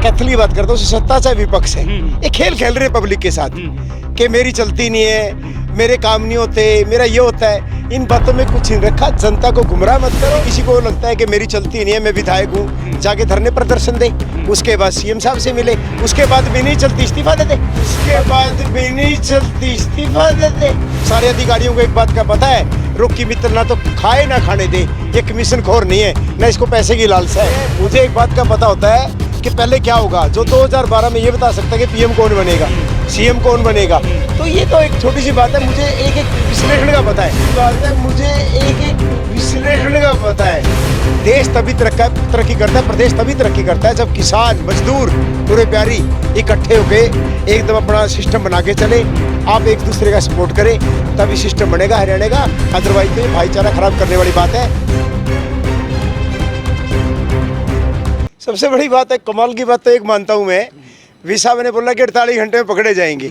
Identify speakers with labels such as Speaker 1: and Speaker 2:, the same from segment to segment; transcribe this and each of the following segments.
Speaker 1: कैथली बात करता हूँ, सत्ता चाहे विपक्ष है, ये खेल खेल रहे पब्लिक के साथ कि मेरी चलती नहीं है, मेरे काम नहीं होते, मेरा ये होता है। इन बातों में कुछ नहीं रखा। जनता को गुमराह मत करो। किसी को लगता है कि मेरी चलती नहीं है, मैं विधायक हूँ, जाके धरने प्रदर्शन दे, उसके बाद सीएम साहब से मिले, उसके बाद भी नहीं चलती इस्तीफा दे दे, उसके बाद भी नहीं चलती इस्तीफा दे दे। सारे अधिकारियों को एक बात का पता है, रुक्की मित्र ना तो खाए ना खाने दे, ये कमीशन खोर नहीं है, ना इसको पैसे की लालसा है। मुझे एक बात का पता होता है कि पहले क्या होगा। जो 2012 में ये बता सकता है कि पीएम कौन बनेगा, सीएम कौन बनेगा। तो ये तो एक छोटी सी बात है, मुझे एक एक विश्लेषण का पता है। बात है मुझे एक एक विश्लेषण का पता है। देश तभी तरक्की करता है, प्रदेश तभी तरक्की करता है जब किसान मजदूर पूरे प्यारी इकट्ठे होके एकदम अपना सिस्टम बना के चले। आप एक दूसरे का सपोर्ट करें तभी सिस्टम बनेगा हरियाणा का, अदरवाइज तो भाईचारा खराब करने वाली बात है। सबसे बड़ी बात है, कमाल की बात तो एक मानता हूँ मैं, विसा ने बोला कि 48 घंटे में पकड़े जाएंगे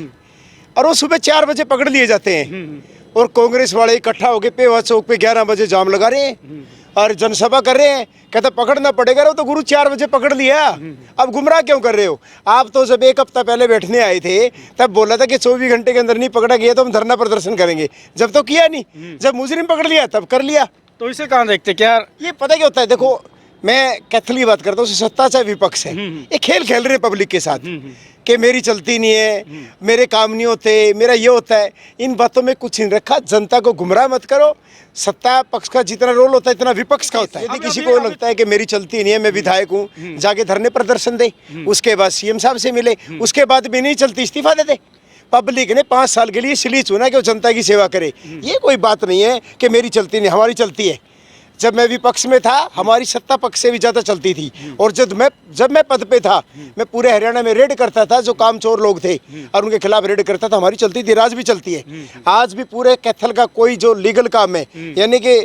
Speaker 1: और वो सुबह 4 बजे पकड़ लिए जाते हैं। और कांग्रेस वाले इकट्ठा होकर पेवा चौक पे 11 बजे जाम लगा रहे हैं और जनसभा कर रहे हैं। कहते पकड़ना पड़ेगा, वो तो गुरु 4 बजे पकड़ लिया, अब गुमराह क्यों कर रहे हो। आप तो जब 1 हफ्ता पहले बैठने आए थे तब बोला था कि 24 घंटे के अंदर नहीं पकड़ा गया तो हम धरना प्रदर्शन करेंगे। जब तो किया नहीं, जब मुजरिम पकड़ लिया तब कर लिया।
Speaker 2: तो इसे कहाँ देखते क्या?
Speaker 1: ये पता क्या होता है, देखो मैं कैथली बात करता हूँ, सत्ता चाहे विपक्ष है, ये खेल खेल रहे पब्लिक के साथ कि मेरी चलती नहीं है, मेरे काम नहीं होते, मेरा ये होता है। इन बातों में कुछ नहीं रखा। जनता को गुमराह मत करो। सत्ता पक्ष का जितना रोल होता है इतना विपक्ष का होता है। यदि किसी को लगता है कि मेरी चलती नहीं है, मैं विधायक हूँ, जाके धरने प्रदर्शन दे, उसके बाद सीएम साहब से मिले, उसके बाद भी नहीं चलती इस्तीफा दे दे। पब्लिक ने 5 साल के लिए इसलिए चुना कि वो जनता की सेवा करे। ये कोई बात नहीं है कि मेरी चलती नहीं, हमारी चलती है। जब मैं विपक्ष में था हमारी सत्ता पक्ष से भी ज़्यादा चलती थी। और जब मैं पद पे था, मैं पूरे हरियाणा में रेड करता था, जो कामचोर लोग थे और उनके खिलाफ रेड करता था, हमारी चलती थी। आज भी चलती है। आज भी पूरे कैथल का कोई जो लीगल काम है, यानी कि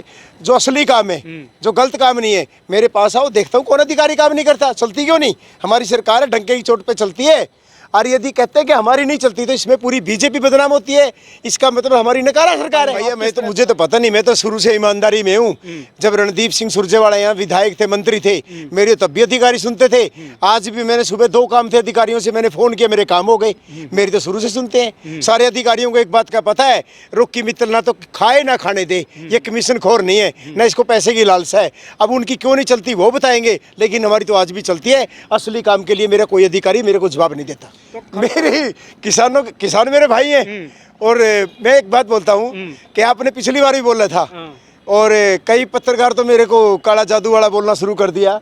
Speaker 1: जो असली काम है, जो गलत काम नहीं है, मेरे पास आओ, देखता हूँ कौन अधिकारी काम नहीं करता। चलती क्यों नहीं? हमारी सरकार है, डंके की चोट पे चलती है। और यदि कहते हैं कि हमारी नहीं चलती तो इसमें पूरी बीजेपी बदनाम होती है, इसका मतलब हमारी नकारा सरकार है। भैया मैं तो, मुझे तो पता नहीं, मैं तो शुरू से ईमानदारी में हूँ। जब रणदीप सिंह सुरजेवाला यहाँ विधायक थे, मंत्री थे, मेरे तब भी अधिकारी सुनते थे। आज भी मैंने सुबह 2 काम थे अधिकारियों से, मैंने फोन किया, मेरे काम हो गए। मेरे तो शुरू से सुनते हैं। सारे अधिकारियों को एक बात का पता है, रुक्की मित्र ना तो खाए ना खाने दे, ये कमीशन खोर नहीं है, ना इसको पैसे की लालसा है। अब उनकी क्यों नहीं चलती वो बताएंगे, लेकिन हमारी तो आज भी चलती है। असली काम के लिए मेरा कोई अधिकारी मेरे को जवाब नहीं देता। मेरे किसान मेरे भाई हैं। और मैं एक बात बोलता हूँ कि आपने पिछली बार भी बोला था और कई पत्रकार तो मेरे को काला जादू वाला बोलना शुरू कर दिया।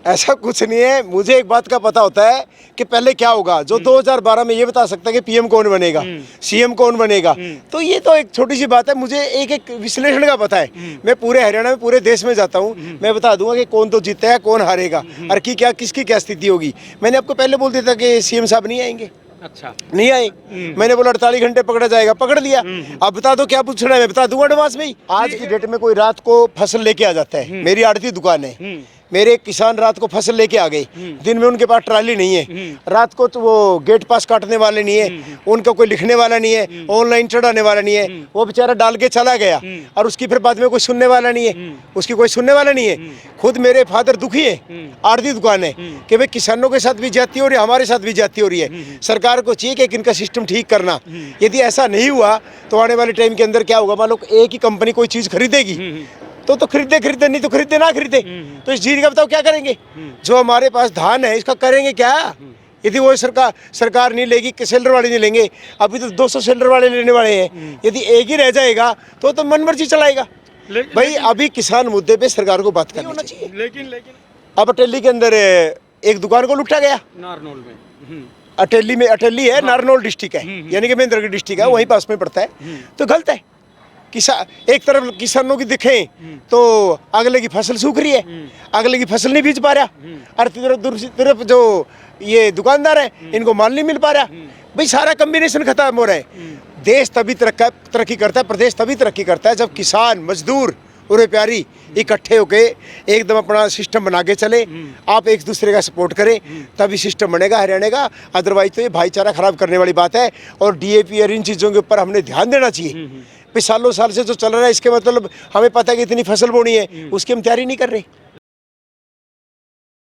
Speaker 1: ऐसा कुछ नहीं है। मुझे एक बात का पता होता है कि पहले क्या होगा। जो 2012 में ये बता सकता है कि पीएम कौन बनेगा, सीएम कौन बनेगा। तो ये तो एक छोटी सी बात है। मुझे एक एक विश्लेषण का पता है। मैं पूरे हरियाणा में, पूरे देश में जाता हूँ, मैं बता दूंगा कि कौन तो जीता है, कौन हारेगा और किसकी क्या स्थिति होगी। मैंने आपको पहले बोल दिया था कि सीएम साहब नहीं आएंगे।
Speaker 2: अच्छा,
Speaker 1: नहीं आए। मैंने बोला 48 घंटे पकड़ा जाएगा, पकड़ लिया। अब बता दो क्या पूछना है, मैं बता दूंगा एडवांस में ही। आज की डेट में कोई रात को फसल लेके आ जाता है। मेरी आड़ती दुकान है, मेरे किसान रात को फसल लेके आ गए। दिन में उनके पास ट्राली नहीं है, रात को तो वो गेट पास काटने वाले नहीं है, उनका कोई लिखने वाला नहीं है, ऑनलाइन चढ़ाने वाला नहीं है। वो बेचारा डाल के चला गया और उसकी फिर बाद में कोई सुनने वाला नहीं है, उसकी कोई सुनने वाला नहीं है। खुद मेरे फादर दुखी है, आड़ती दुकान है, कि भाई किसानों के साथ भी ज्यादती हो रही है, हमारे साथ भी ज्यादती हो रही है। सरकार को चाहिए कि इनका सिस्टम ठीक करना। यदि ऐसा नहीं हुआ तो आने वाले टाइम के अंदर क्या होगा, मान लो एक ही कंपनी कोई चीज खरीदेगी तो खरीदे, नहीं तो खरीदे ना खरीदे। तो इस चीज का बताओ क्या करेंगे। जो हमारे पास धान है इसका करेंगे क्या। यदि वो सरकार नहीं लेगी, सिलेंडर वाले नहीं लेंगे। अभी तो 200 सिलेंडर वाले लेने वाले हैं। यदि एक ही रह जाएगा तो मन मर्जी चलाएगा। भाई अभी किसान मुद्दे पे सरकार को बात करनी चाहिए।
Speaker 2: लेकिन
Speaker 1: अब अटेली के अंदर एक दुकान को लुटा गया,
Speaker 2: नारनौल में।
Speaker 1: अटेली है, नारनौल डिस्ट्रिक्ट है, यानी कि महेंद्रगढ़ डिस्ट्रिक्ट है, वहीं पास में पड़ता है। तो गलत है। एक तरफ किसानों की दिखें तो अगले की फसल सूख रही है, अगले की फसल नहीं बीज पा रहा, और दूसरी तरफ जो ये दुकानदार है इनको माल नहीं मिल पा रहा। भाई सारा कॉम्बिनेशन खत्म हो रहा है। देश तभी तरक्की करता है, प्रदेश तभी तरक्की करता है जब किसान मजदूर पूरे प्यारी इकट्ठे होके एकदम अपना सिस्टम बना के चले। आप एक दूसरे का सपोर्ट करें तभी सिस्टम बनेगा हरियाणा का, अदरवाइज तो ये भाईचारा खराब करने वाली बात है। और डीएपी और इन चीज़ों के ऊपर हमने ध्यान देना चाहिए। सालों साल से जो चल रहा है, इसके मतलब हमें पता है कि इतनी फसल बोनी है, उसकी हम तैयारी नहीं कर रहे।